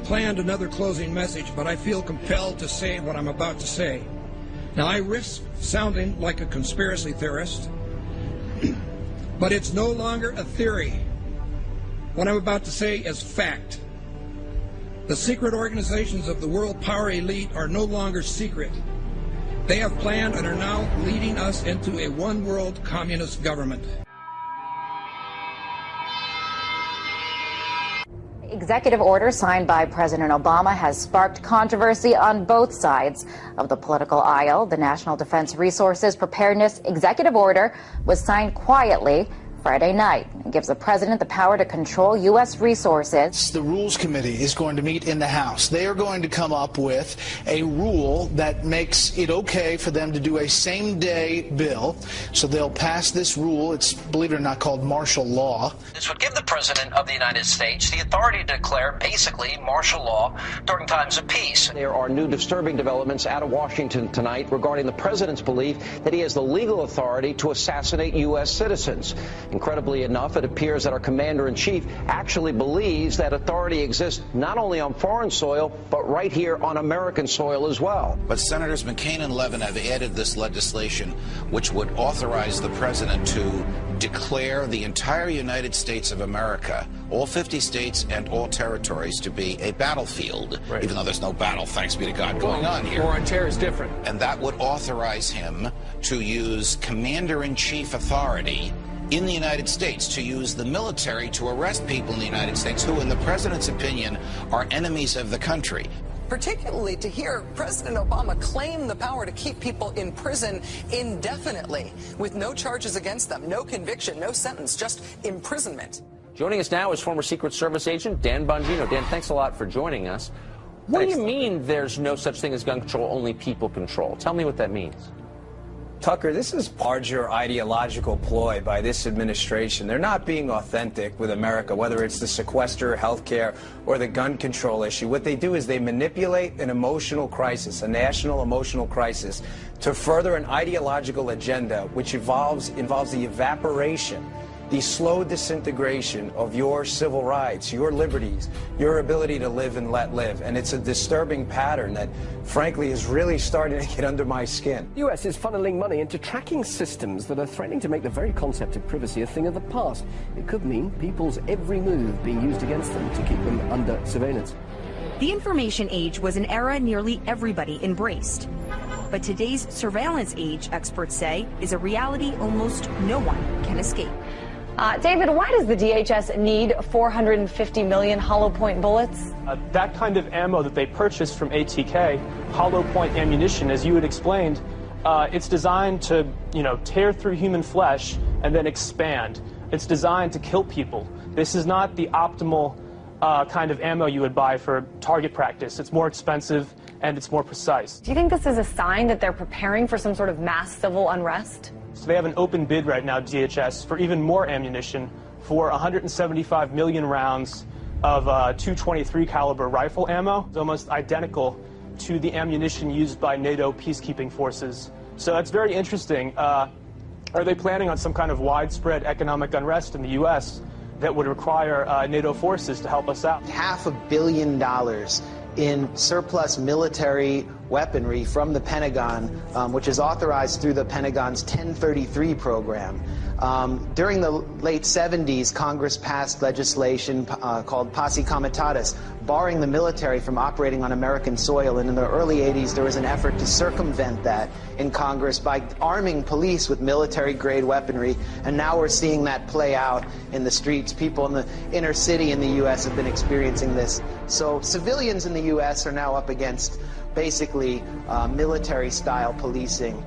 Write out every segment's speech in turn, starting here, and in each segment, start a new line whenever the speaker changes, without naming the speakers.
not planned another closing message, but I feel compelled to say what I'm about to say. Now, I risk sounding like a conspiracy theorist, but it's no longer a theory. What I'm about to say is fact. The secret organizations of the world power elite are no longer secret. They have planned and are now leading us into a one-world communist government.
Executive order signed by President Obama has sparked controversy on both sides of the political aisle. The National Defense Resources Preparedness Executive Order was signed quietly Friday night. It gives the president the power to control U.S. resources.
The Rules Committee is going to meet in the House. They are going to come up with a rule that makes it okay for them to do a same-day bill. So they'll pass this rule. It's, believe it or not, called martial law.
This would give the President of the United States the authority to declare basically martial law during times of peace.
There are new disturbing developments out of Washington tonight regarding the President's belief that he has the legal authority to assassinate U.S. citizens. Incredibly enough, it appears that our commander-in-chief actually believes that authority exists not only on foreign soil, but right here on American soil as well.
But Senators McCain and Levin have added this legislation which would authorize the president to declare the entire United States of America, all 50 states and all territories, to be a battlefield, even though there's no battle, thanks be to God, going on here.
War on terror is different.
And that would authorize him to use commander-in-chief authority in the United States, to use the military to arrest people in the United States who, in the president's opinion, are enemies of the country.
Particularly to hear President Obama claim the power to keep people in prison indefinitely with no charges against them, no conviction, no sentence, just imprisonment.
Joining us now is former Secret Service agent Dan Bongino. Dan, thanks a lot for joining us. What do you mean there's no such thing as gun control, only people control? Tell me what that means.
Tucker, this is larger ideological ploy by this administration. They're not being authentic with America, whether it's the sequester, health care, or the gun control issue. What they do is they manipulate an emotional crisis, a national emotional crisis, to further an ideological agenda which involves the evaporation, the slow disintegration of your civil rights, your liberties, your ability to live and let live. And it's a disturbing pattern that, frankly, is really starting to get under my skin.
The U.S. is funneling money into tracking systems that are threatening to make the very concept of privacy a thing of the past. It could mean people's every move being used against them to keep them under surveillance.
The information age was an era nearly everybody embraced. But today's surveillance age, experts say, is a reality almost no one can escape.
David, why does the DHS need 450 million hollow point bullets?
That kind of ammo that they purchased from ATK, hollow point ammunition, as you had explained, it's designed to, tear through human flesh and then expand. It's designed to kill people. This is not the optimal kind of ammo you would buy for target practice. It's more expensive and it's more precise.
Do you think this is a sign that they're preparing for some sort of mass civil unrest?
So they have an open bid right now, DHS, for even more ammunition, for 175 million rounds of .223 caliber rifle ammo. It's almost identical to the ammunition used by NATO peacekeeping forces. So that's very interesting. Are they planning on some kind of widespread economic unrest in the U.S. that would require NATO forces to help us out?
$500 million in surplus military weaponry from the Pentagon, which is authorized through the Pentagon's 1033 program. During the late 70s, Congress passed legislation called Posse Comitatus, barring the military from operating on American soil. And in the early 80s, there was an effort to circumvent that in Congress by arming police with military-grade weaponry. And now we're seeing that play out in the streets. People in the inner city in the U.S. have been experiencing this. So civilians in the U.S. are now up against basically military-style policing.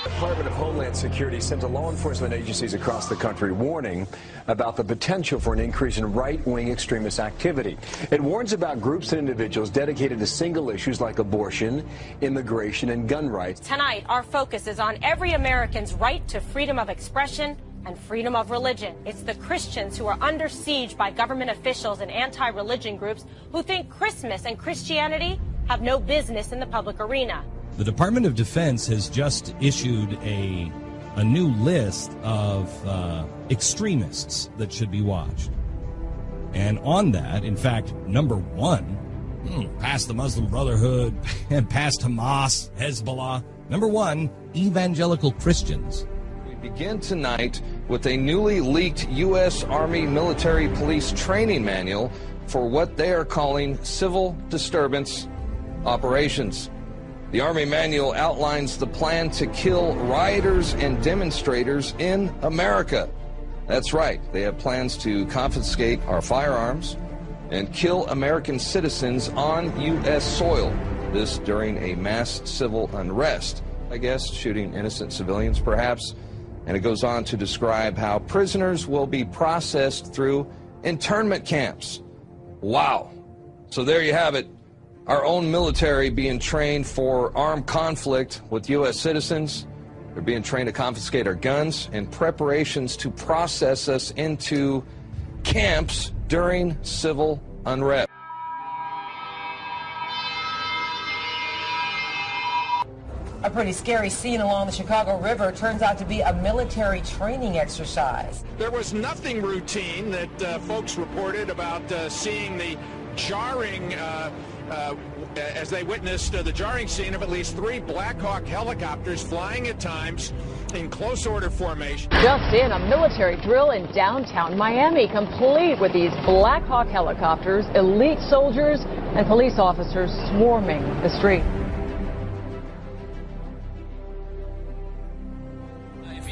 The Department of Homeland Security sent to law enforcement agencies across the country warning about the potential for an increase in right-wing extremist activity. It warns about groups and individuals dedicated to single issues like abortion, immigration, and gun rights.
Tonight, our focus is on every American's right to freedom of expression and freedom of religion. It's the Christians who are under siege by government officials and anti-religion groups who think Christmas and Christianity have no business in the public arena.
The Department of Defense has just issued a new list of extremists that should be watched. And on that, in fact, number one, past the Muslim Brotherhood, and past Hamas, Hezbollah, number one, evangelical Christians.
We begin tonight with a newly leaked U.S. Army military police training manual for what they are calling civil disturbance operations. The Army manual outlines the plan to kill rioters and demonstrators in America. That's right, they have plans to confiscate our firearms and kill American citizens on U.S. soil. This during a mass civil unrest, I guess, shooting innocent civilians perhaps. And it goes on to describe how prisoners will be processed through internment camps. Wow. So there you have it. Our own military being trained for armed conflict with U.S. citizens. They're being trained to confiscate our guns in preparations to process us into camps during civil unrest.
A pretty scary scene along the Chicago River turns out to be a military training exercise.
There was nothing routine that folks reported about seeing the jarring, as they witnessed the jarring scene of at least 3 Black Hawk helicopters flying at times in close order formation.
Just in, a military drill in downtown Miami, complete with these Black Hawk helicopters, elite soldiers and police officers swarming the street.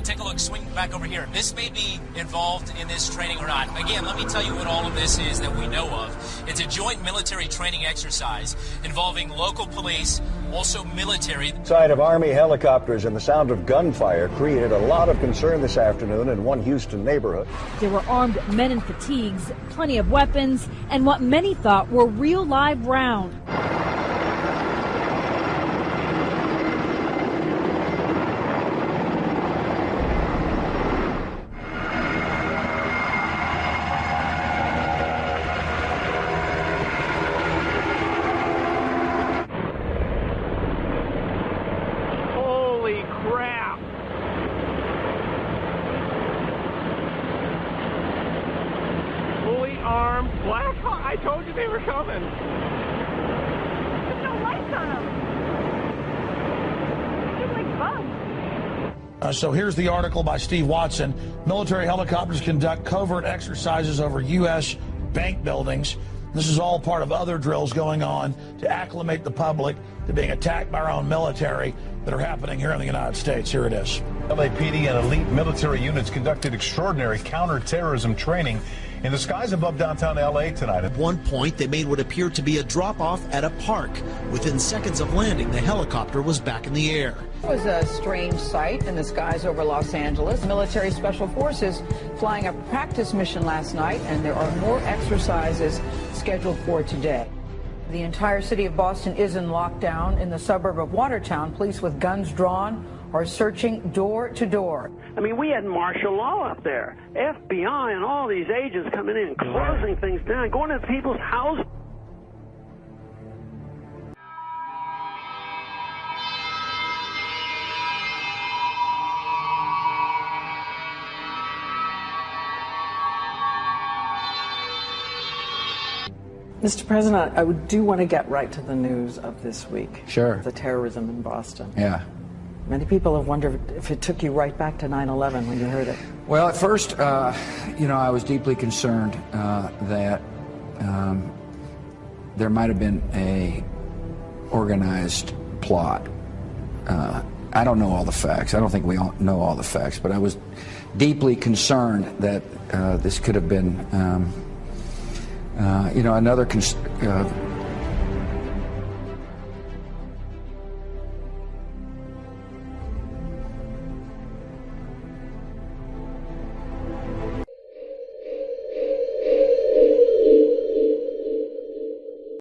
Take a look, swing back over here. This may be involved in this training or not. Again, let me tell you what all of this is that we know of. It's a joint military training exercise involving local police, also military.
Sight of Army helicopters and the sound of gunfire created a lot of concern this afternoon in one Houston neighborhood.
There were armed men in fatigues, plenty of weapons, and what many thought were real live rounds.
So here's the article by Steve Watson. Military helicopters conduct covert exercises over U.S. bank buildings. This is all part of other drills going on to acclimate the public to being attacked by our own military that are happening here in the United States. Here it is.
LAPD and elite military units conducted extraordinary counterterrorism training in the skies above downtown L.A. tonight.
At one point, they made what appeared to be a drop-off at a park. Within seconds of landing, the helicopter was back in the air.
It was a strange sight in the skies over Los Angeles. Military Special Forces flying a practice mission last night, and there are more exercises scheduled for today. The entire city of Boston is in lockdown. In the suburb of Watertown, police with guns drawn are searching door to door.
I mean, we had martial law up there. FBI and all these agents coming in, closing things down, going to people's houses.
Mr. President, I do want to get right to the news of this week.
Sure.
The terrorism in Boston.
Yeah.
Many people have wondered if it took you right back to 9/11 when you heard it.
Well, at first, I was deeply concerned that there might have been a organized plot. I don't know all the facts. I don't think we all know all the facts, but I was deeply concerned that this could have been, another